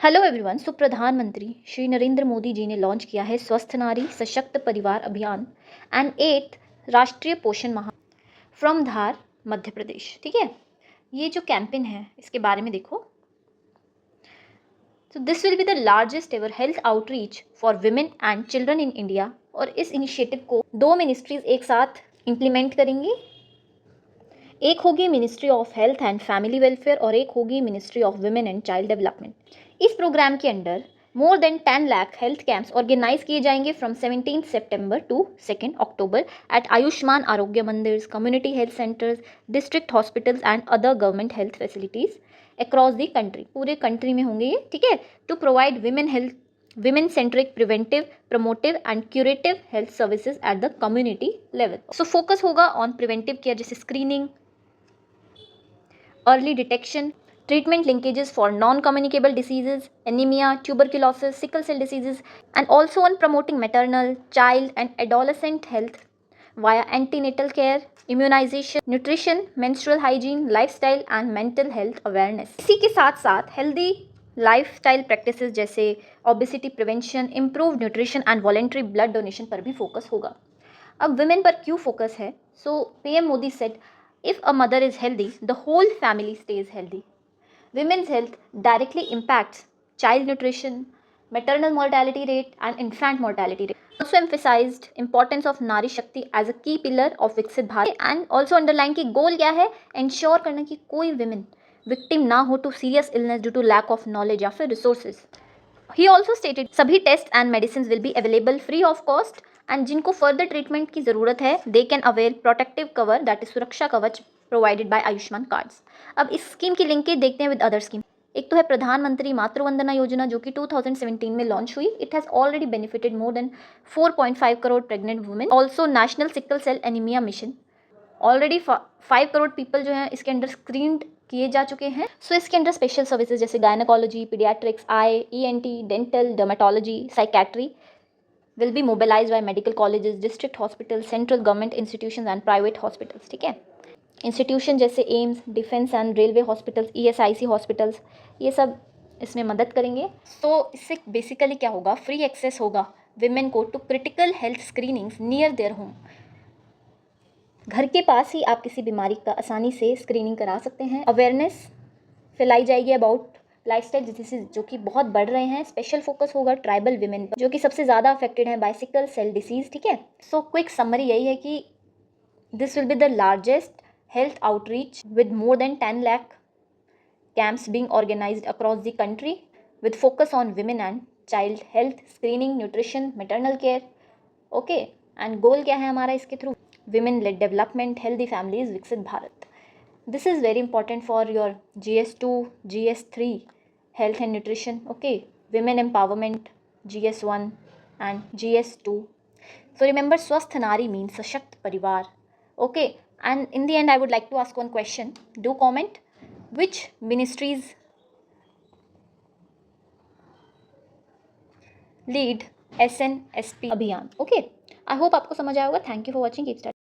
Hello everyone. सो प्रधानमंत्री श्री नरेंद्र मोदी जी ने launch किया है स्वस्थ नारी सशक्त परिवार अभियान एंड 8th राष्ट्रीय पोषण माह फ्रॉम धार मध्य प्रदेश। ठीक है, ये जो कैंपेन है इसके बारे में देखो। तो this will be the largest ever health outreach for women and children in India. और इस इनिशिएटिव को 2 मिनिस्ट्रीज एक साथ इम्प्लीमेंट करेंगी। एक होगी ministry of health and family welfare और एक होगी ministry of women and child development. इस प्रोग्राम के under more than 10 lakh health camps organise किए जाएंगे फ्रॉम 17 सितंबर टू 2 अक्टूबर at Ayushman Arogya Mandir, community health centres, district hospitals and other government health facilities across the country. पूरे कंट्री में होंगे ये। ठीक है, to provide women centric preventive, promotive and curative health services at the community level. So focus होगा on preventive care जैसे screening, early detection, treatment linkages for non-communicable diseases, anemia, tuberculosis, sickle cell diseases, and also on promoting maternal, child and adolescent health via antenatal care, immunization, nutrition, menstrual hygiene, lifestyle and mental health awareness. इसी के साथ साथ healthy lifestyle practices जैसे obesity prevention, improve nutrition and voluntary blood donation पर भी focus होगा। अब women पर क्यों फोकस है? So PM Modi said if a mother is healthy, the whole family stays healthy. Women's health directly impacts child nutrition, maternal mortality rate and infant mortality rate. Also emphasized importance of Nari Shakti as a key pillar of Viksit Bharat and also underline कि goal क्या है? Ensure करना कि कोई women victim ना हो to serious illness due to lack of knowledge या फिर resources. He also stated सभी test and medicine will be available free of cost and जिनको फर्दर ट्रीटमेंट की ज़रूरत है they can avail protective cover that is Suraksha Kavach provided by Ayushman cards. अब इस scheme की लिंकेज देखते हैं विद अदर स्कीम। एक तो है प्रधानमंत्री मातृ वंदना योजना जो कि 2017 में लॉन्च हुई। It has already benefited more than 4.5 crore pregnant women. Also national sickle cell anaemia mission, already 5 crore people जो हैं इसके अंडर स्क्रीन्ड किए जा चुके हैं। सो इसके अंदर स्पेशल सर्विसेज जैसे gynaecology, paediatrics, eye, ENT, dental, dermatology, psychiatry will be mobilise by medical colleges, district hospital, central government institutions and private hospitals. ठीक है, इंस्टीट्यूशन जैसे AIIMS, defence and railway hospitals, ESIC hospitals, ये सब इसमें मदद करेंगे। सो इससे बेसिकली क्या होगा? फ्री एक्सेस होगा विमेन को to critical health screenings near their home. घर के पास ही आप किसी बीमारी का आसानी से स्क्रीनिंग करा सकते हैं। अवेयरनेस फैलाई जाएगी अबाउट लाइफस्टाइल डिजीजेज जो कि बहुत बढ़ रहे हैं। स्पेशल फोकस होगा ट्राइबल विमेन पर जो कि सबसे ज़्यादा अफेक्टेड हैं बाय सिकल सेल डिसीज। ठीक है, सो क्विक समरी यही है कि this will be the largest health outreach with more than 10 lakh camps being organised across the country with focus on women and child health, screening, nutrition, maternal care. Okay, and goal क्या है हमारा इसके through? women-led development, healthy families, Viksit Bharat. This is very important for your GS2, GS3, health and nutrition. Okay, women empowerment, GS1 and GS2. So remember, Swasth Nari means Sashakt Parivar. Okay, and in the end, I would like to ask one question. Do comment which ministries lead SNSP अभियान. Okay, I hope आपको समझ आया होगा. Thank you for watching. Keep studying.